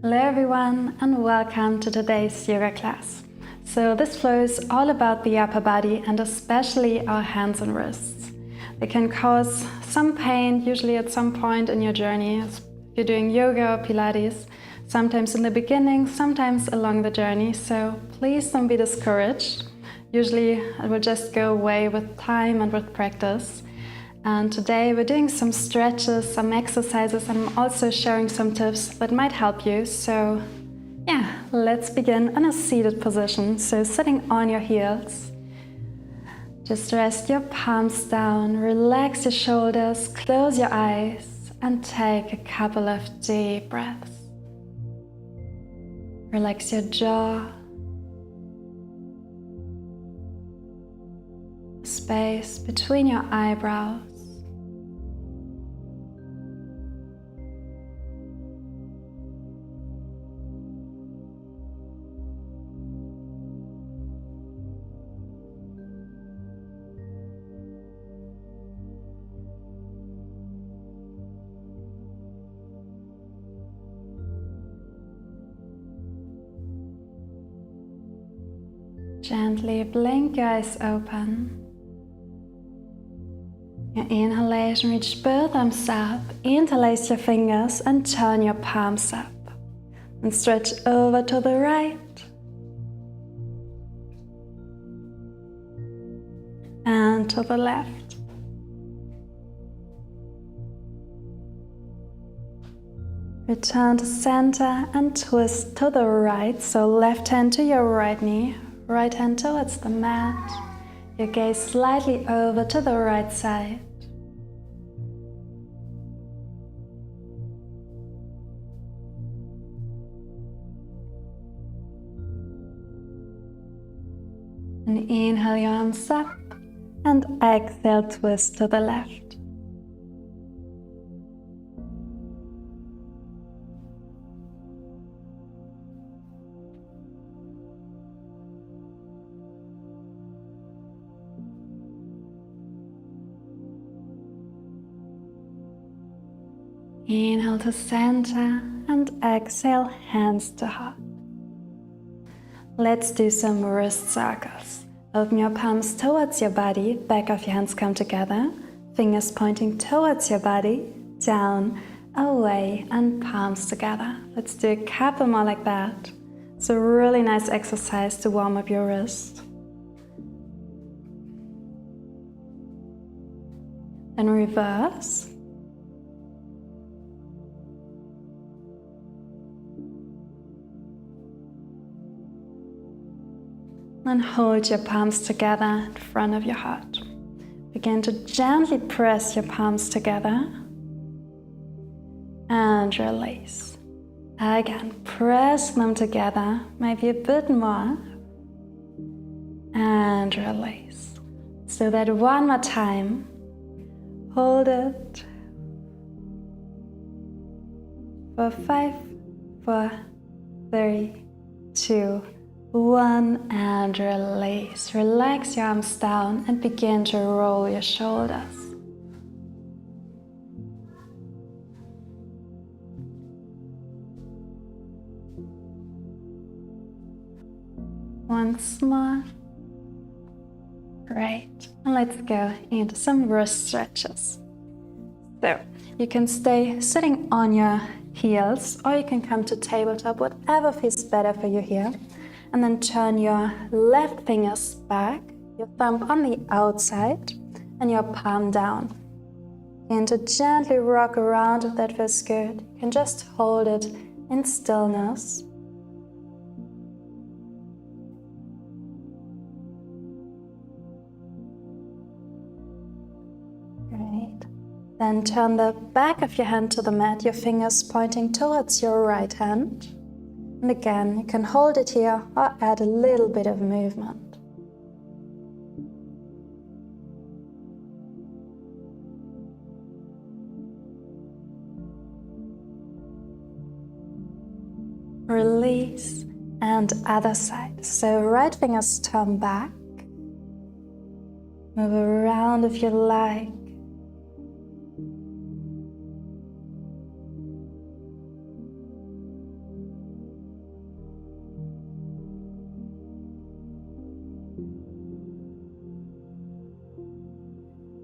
Hello everyone and welcome to today's yoga class. So this flow is all about the upper body and especially our hands and wrists. They can cause some pain usually at some point in your journey if you're doing yoga or Pilates, sometimes in the beginning, sometimes along the journey, so please don't be discouraged. Usually it will just go away with time and with practice. And today we're doing some stretches, some exercises, and I'm also sharing some tips that might help you. So yeah, let's begin in a seated position. So sitting on your heels. Just rest your palms down, relax your shoulders, close your eyes, and take a couple of deep breaths. Relax your jaw, space between your eyebrows. Gently blink your eyes open. Your inhalation, reach both arms up, interlace your fingers and turn your palms up. And stretch over to the right. And to the left. Return to center and twist to the right. So left hand to your right knee. Right hand towards the mat, your gaze slightly over to the right side. And inhale your arms up and exhale, twist to the left. Inhale to center and exhale, hands to heart. Let's do some wrist circles. Open your palms towards your body, back of your hands come together, fingers pointing towards your body, down, away, and palms together. Let's do a couple more like that. It's a really nice exercise to warm up your wrist. Then reverse. And hold your palms together in front of your heart. Begin to gently press your palms together and release. Again, press them together, maybe a bit more, and release. So that one more time. Hold it for 5, 4, 3, 2, 1, and release. Relax your arms down and begin to roll your shoulders. Once more. Great. And let's go into some wrist stretches. So you can stay sitting on your heels or you can come to tabletop, whatever feels better for you here. And then turn your left fingers back, your thumb on the outside, and your palm down. And to gently rock around if that feels good. You can just hold it in stillness. Great. Then turn the back of your hand to the mat, your fingers pointing towards your right hand. And again, you can hold it here or add a little bit of movement. Release and other side. So right fingers turn back. Move around if you like.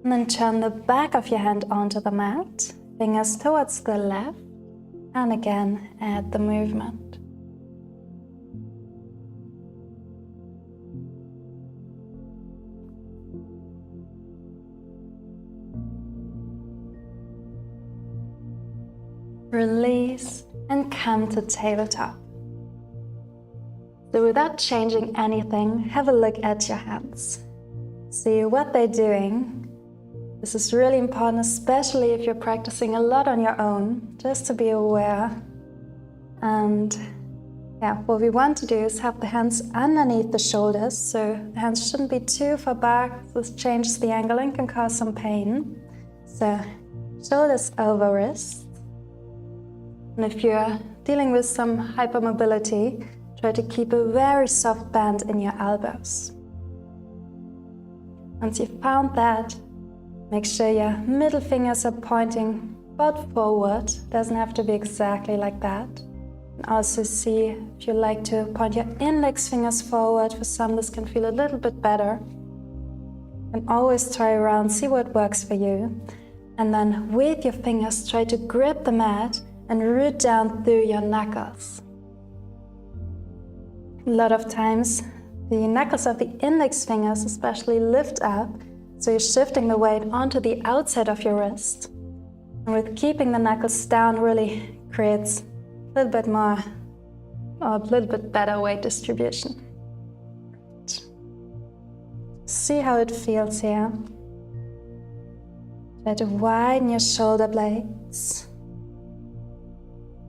And then turn the back of your hand onto the mat, fingers towards the left, and again add the movement. Release and come to tabletop. So without changing anything, have a look at your hands. See what they're doing. This is really important, especially if you're practicing a lot on your own, just to be aware. And yeah, what we want to do is have the hands underneath the shoulders, so the hands shouldn't be too far back. This changes the angle and can cause some pain. So shoulders over wrists. And if you're dealing with some hypermobility, try to keep a very soft bend in your elbows. Once you've found that, make sure your middle fingers are pointing about forward. Doesn't have to be exactly like that. And also see if you like to point your index fingers forward. For some, this can feel a little bit better. And always try around, see what works for you. And then with your fingers, try to grip the mat and root down through your knuckles. A lot of times, the knuckles of the index fingers especially lift up, so you're shifting the weight onto the outside of your wrist. And with keeping the knuckles down really creates a little bit more, or a little bit better weight distribution. See how it feels here. Try to widen your shoulder blades.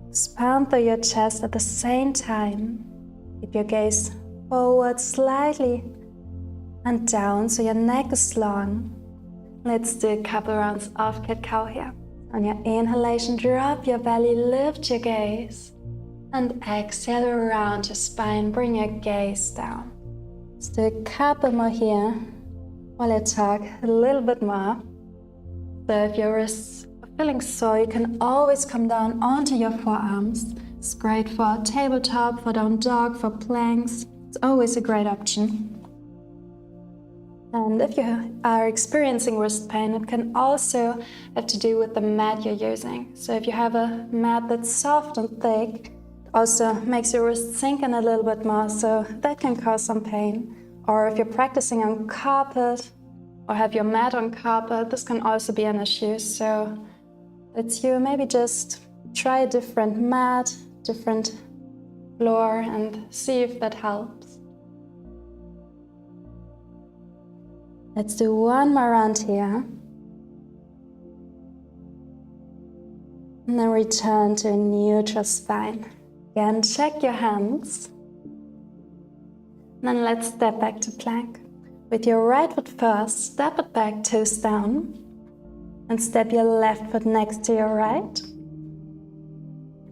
Expand through your chest at the same time. Keep your gaze forward slightly and down so your neck is long. Let's do a couple rounds of cat-cow here. On your inhalation, drop your belly, lift your gaze, and exhale around your spine, bring your gaze down. Let's do a couple more here while I talk a little bit more. So if your wrists are feeling sore, you can always come down onto your forearms. It's great for tabletop, for down dog, for planks. It's always a great option. And if you are experiencing wrist pain, it can also have to do with the mat you're using. So if you have a mat that's soft and thick, it also makes your wrist sink in a little bit more, so that can cause some pain. Or if you're practicing on carpet or have your mat on carpet, this can also be an issue. So let's you maybe just try a different mat, different floor, and see if that helps. Let's do one more round here. And then return to a neutral spine. Again, check your hands. And then let's step back to plank. With your right foot first, step it back, toes down. And step your left foot next to your right.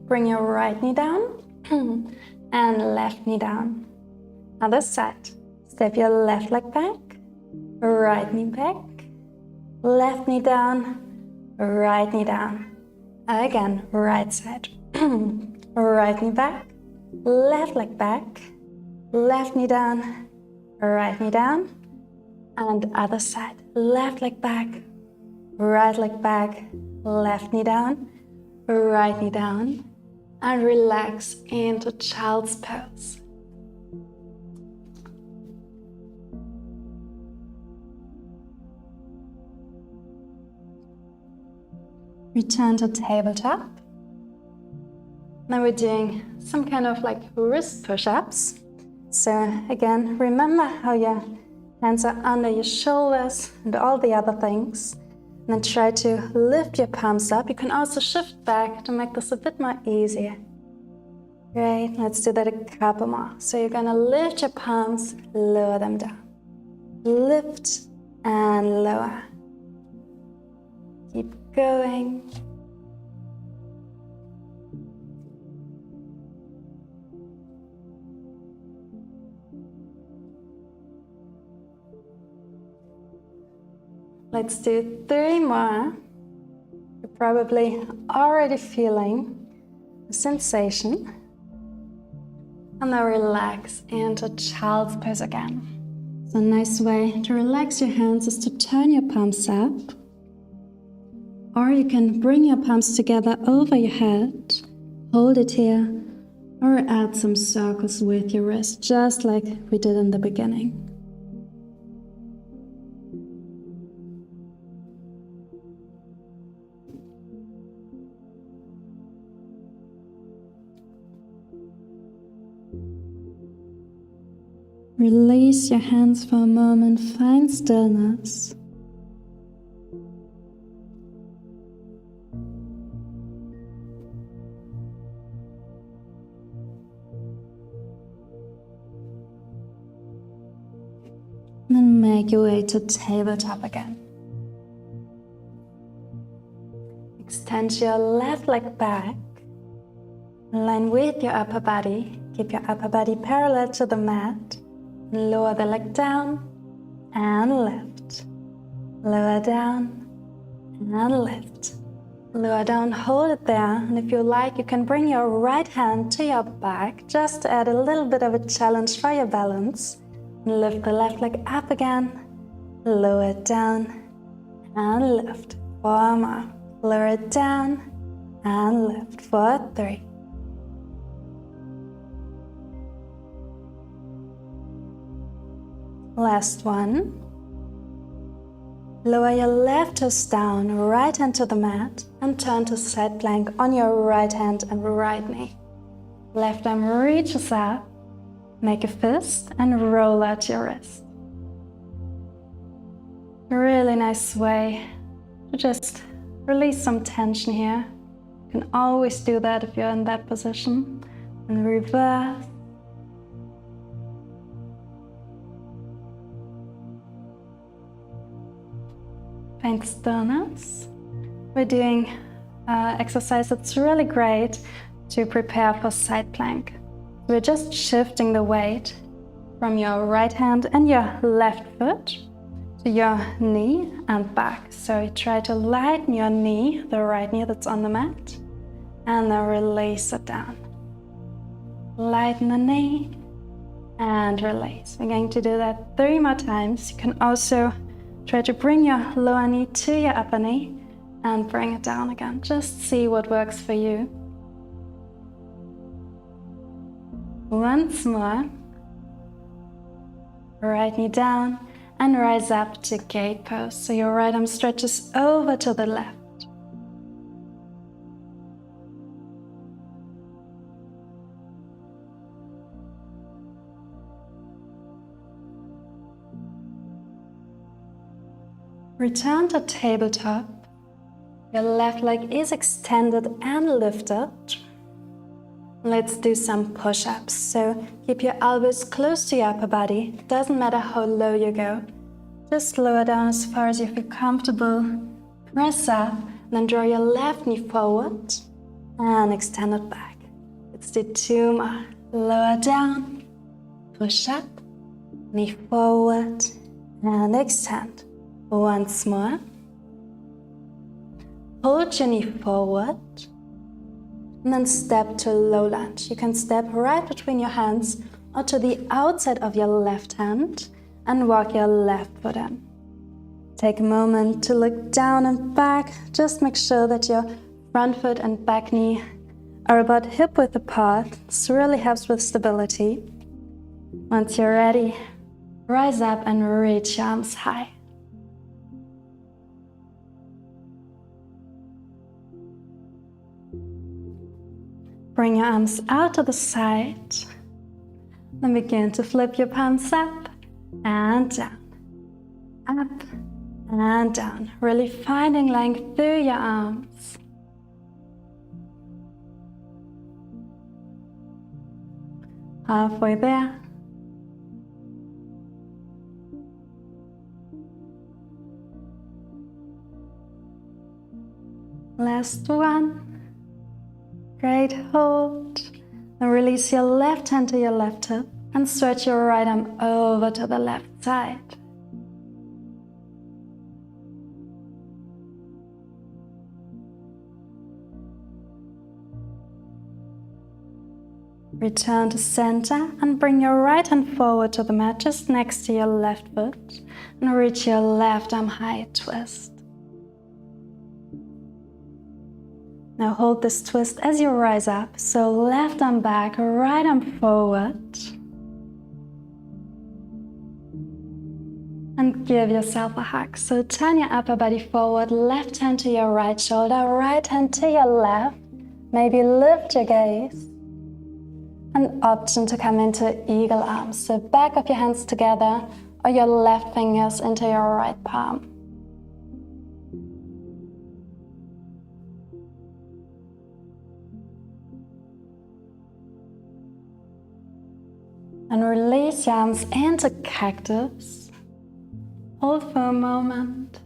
Bring your right knee down and left knee down. Other side. Step your left leg back, right knee back, left knee down, right knee down. Again, right side. Right knee back, left leg back, left knee down, right knee down. And other side. Left leg back, right leg back, left knee down, right knee down. And relax into child's pose. Return to tabletop. Now we're doing some kind of like wrist push-ups. So again, remember how your hands are under your shoulders and all the other things. And then try to lift your palms up. You can also shift back to make this a bit more easier. Great, let's do that a couple more. So you're gonna lift your palms, lower them down. Lift and lower. Keep going. Let's do 3 more. You're probably already feeling the sensation. And now relax into child's pose again. So a nice way to relax your hands is to turn your palms up, or you can bring your palms together over your head, hold it here, or add some circles with your wrist, just like we did in the beginning. Release your hands for a moment, find stillness. Then make your way to tabletop again. Extend your left leg back. Align with your upper body. Keep your upper body parallel to the mat. Lower the leg down and lift. Lower down and lift. Lower down, hold it there. And if you like, you can bring your right hand to your back just to add a little bit of a challenge for your balance. Lift the left leg up again. Lower it down and lift. 4 more. Lower it down and lift for 3. Last one. Lower your left toes down, right hand to the mat, and turn to side plank on your right hand and right knee. Left arm reaches up, make a fist and roll out your wrist. A really nice way to just release some tension here. You can always do that if you're in that position. And reverse. Find stillness. We're doing exercise that's really great to prepare for side plank. We're just shifting the weight from your right hand and your left foot to your knee and back. So you try to lighten your knee, the right knee that's on the mat, and then release it down. Lighten the knee and release. We're going to do that 3 more times. You can also try to bring your lower knee to your upper knee and bring it down again. Just see what works for you. Once more. Right knee down and rise up to gate pose. So your right arm stretches over to the left. Return to tabletop. Your left leg is extended and lifted. Let's do some push-ups. So keep your elbows close to your upper body. Doesn't matter how low you go. Just lower down as far as you feel comfortable. Press up, then draw your left knee forward and extend it back. Let's do 2 more. Lower down, push up, knee forward and extend. Once more. Hold your knee forward and then step to low lunge. You can step right between your hands or to the outside of your left hand and walk your left foot in. Take a moment to look down and back. Just make sure that your front foot and back knee are about hip width apart. This really helps with stability. Once you're ready, rise up and reach your arms high. Bring your arms out to the side. Then begin to flip your palms up and down. Up and down. Really finding length through your arms. Halfway there. Last one. Great, hold. And release your left hand to your left hip and stretch your right arm over to the left side. Return to center and bring your right hand forward to the mat just next to your left foot and reach your left arm high, twist. Now hold this twist as you rise up, so left arm back, right arm forward. And give yourself a hug. So turn your upper body forward, left hand to your right shoulder, right hand to your left. Maybe lift your gaze. An option to come into eagle arms. So back of your hands together or your left fingers into your right palm. And release your arms into cactus. Hold for a moment.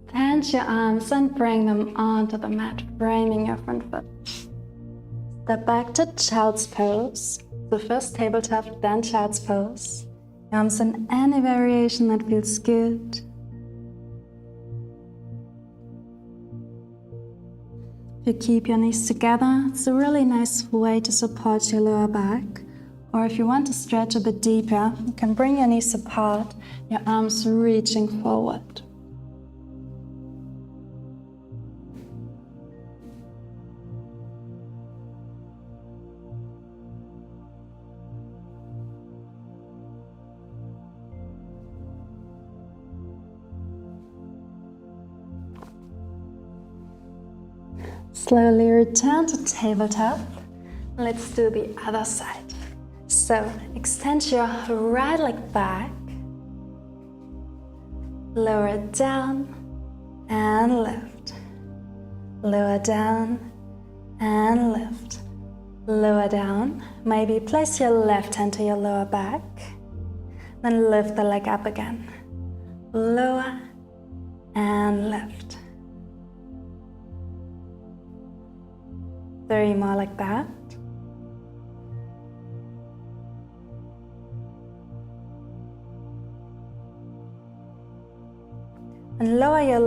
Extend your arms and bring them onto the mat, framing your front foot. Step back to child's pose. So first tabletop, then child's pose. Arms in any variation that feels good. If you keep your knees together, it's a really nice way to support your lower back. Or if you want to stretch a bit deeper, you can bring your knees apart, your arms reaching forward. Slowly return to tabletop. Let's do the other side. So extend your right leg back, lower it down and lift, lower down and lift, lower down. Maybe place your left hand to your lower back, then lift the leg up again, lower and lift. 3 more like that. And lower your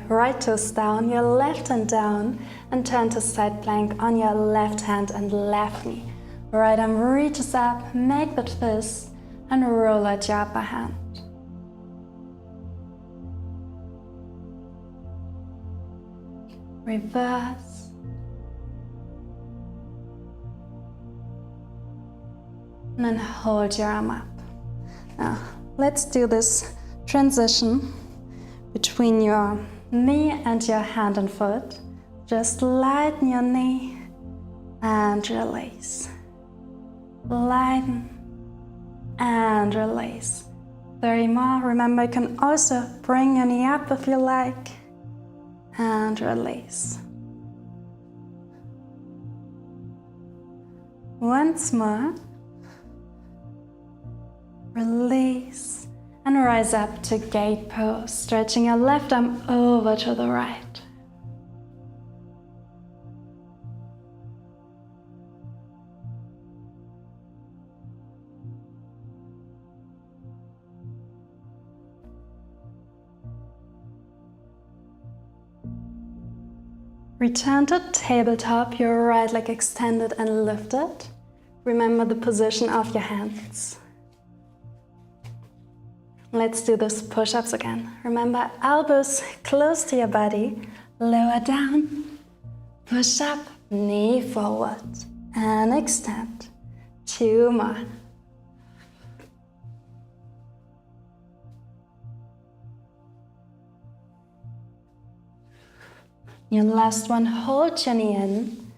right toes down, your left hand down, and turn to side plank on your left hand and left knee. Right arm reaches up, make that fist, and roll out your upper hand. Reverse. And then hold your arm up. Now, let's do this transition between your knee and your hand and foot. Just lighten your knee and release. Lighten and release. 3 more. Remember, you can also bring your knee up if you like and release. Once more. Release and rise up to gate pose, stretching your left arm over to the right. Return to tabletop, your right leg extended and lifted. Remember the position of your hands. Let's do this push-ups again. Remember, elbows close to your body, lower down, push up, knee forward, and extend. 2 more. Your last one, hold your knee in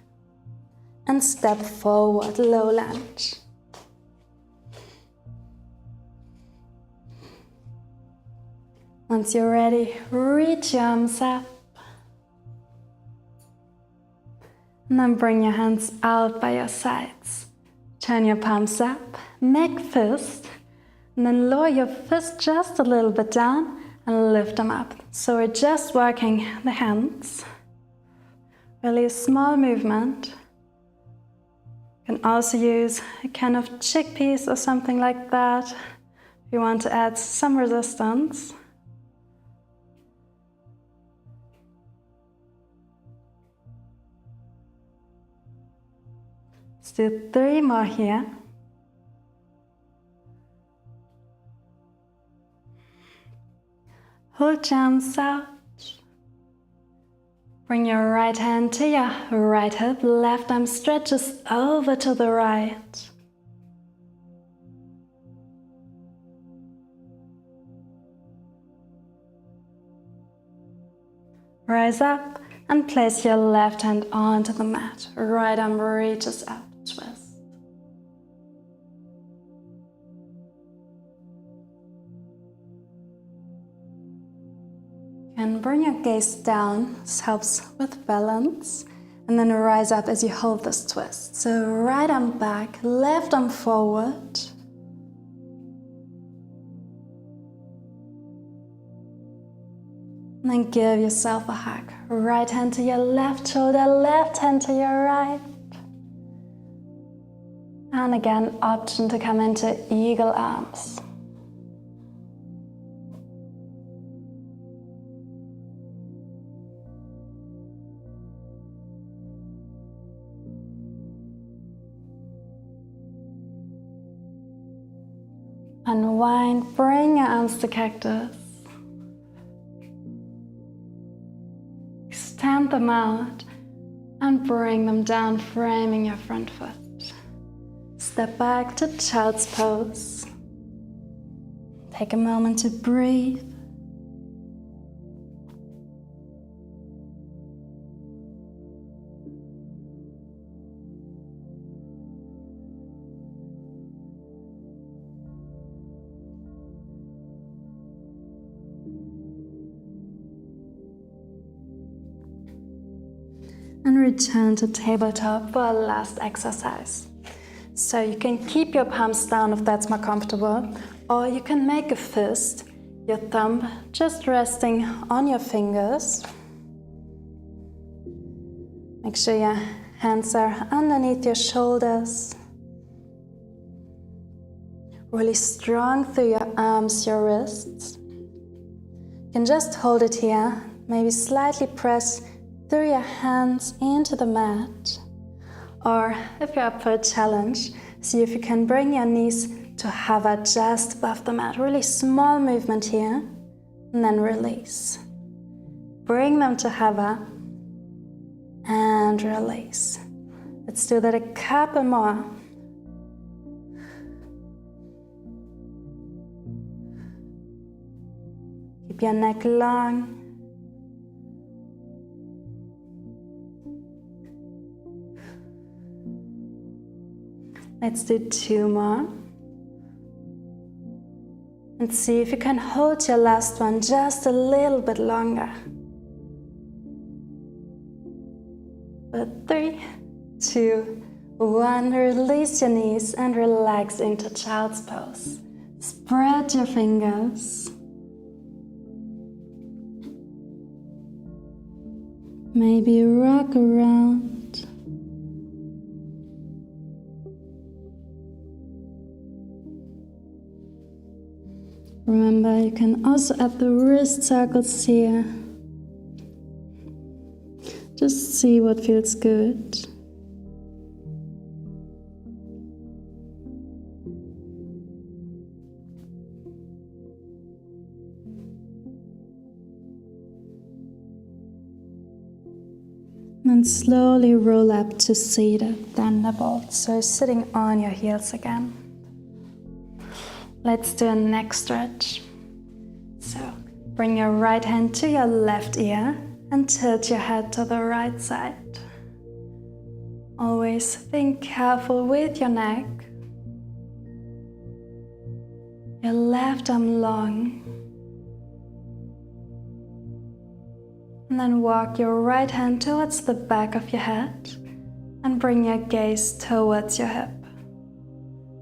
and step forward, low lunge. Once you're ready, reach your arms up. And then bring your hands out by your sides. Turn your palms up, make fist, and then lower your fist just a little bit down and lift them up. So we're just working the hands. Really a small movement. You can also use a kind of chickpeas or something like that if you want to add some resistance. do 3 more here. Hold your arms out. Bring your right hand to your right hip, left arm stretches over to the right. Rise up and place your left hand onto the mat. Right arm reaches up, twist. And bring your gaze down. This helps with balance. And then rise up as you hold this twist. So right arm back, left arm forward. And then give yourself a hug. Right hand to your left shoulder, left hand to your right. And again, option to come into eagle arms. Unwind, bring your arms to cactus. Extend them out and bring them down, framing your front foot. Step back to child's pose. Take a moment to breathe. And return to tabletop for our last exercise. So you can keep your palms down if that's more comfortable, or you can make a fist, your thumb just resting on your fingers. Make sure your hands are underneath your shoulders. Really strong through your arms, your wrists. You can just hold it here, maybe slightly press through your hands into the mat. Or if you're up for a challenge, see if you can bring your knees to hover just above the mat. Really small movement here, and then release. Bring them to hover and release. Let's do that a couple more. Keep your neck long. Let's do 2 more. And see if you can hold your last one just a little bit longer. But 3, 2, 1. Release your knees and relax into child's pose. Spread your fingers. Maybe rock around. Remember, you can also add the wrist circles here. Just see what feels good. And slowly roll up to seated thunderbolt. So sitting on your heels again. Let's do a neck stretch. So bring your right hand to your left ear and tilt your head to the right side. Always think careful with your neck. Your left arm long. And then walk your right hand towards the back of your head and bring your gaze towards your hip.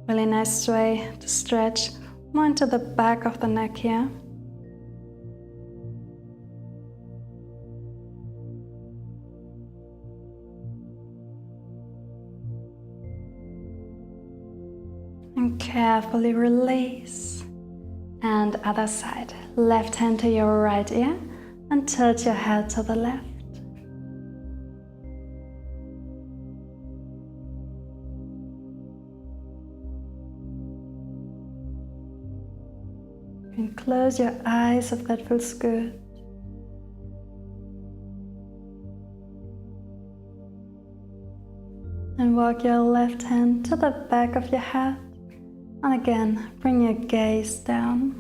Really nice way to stretch more into the back of the neck here. And carefully release. And other side. Left hand to your right ear and tilt your head to the left. You can close your eyes if that feels good. And walk your left hand to the back of your head. And again, bring your gaze down.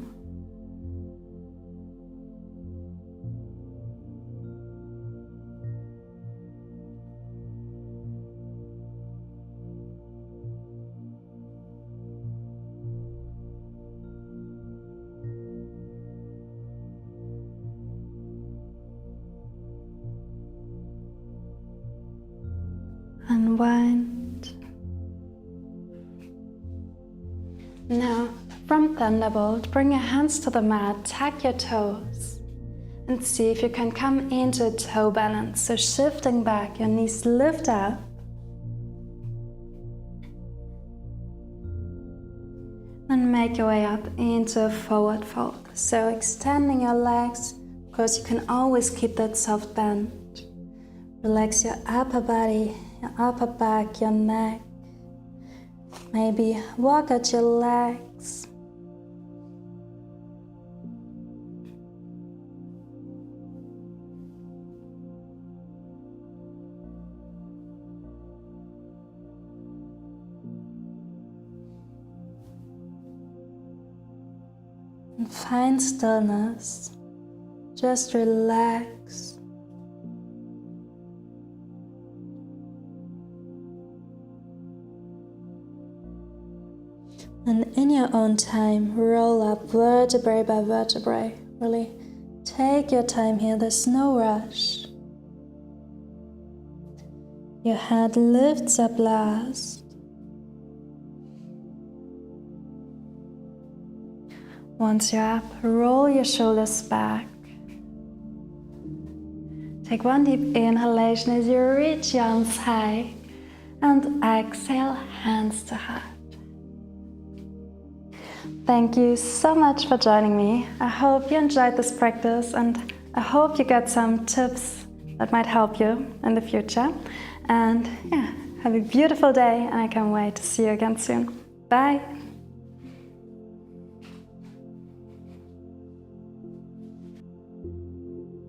Unwind. Now, from Thunderbolt, bring your hands to the mat, tag your toes, and see if you can come into a toe balance. So shifting back, your knees lift up. And make your way up into a forward fold. So extending your legs, of course you can always keep that soft bend. Relax your upper body, your upper back, your neck. Maybe walk out your legs. And find stillness. Just relax. And in your own time, roll up vertebrae by vertebrae. Really take your time here, there's no rush. Your head lifts up last. Once you're up, roll your shoulders back. Take one deep inhalation as you reach your arms high. And exhale, hands to heart. Thank you so much for joining me. I hope you enjoyed this practice and I hope you got some tips that might help you in the future. And yeah, have a beautiful day and I can't wait to see you again soon. Bye!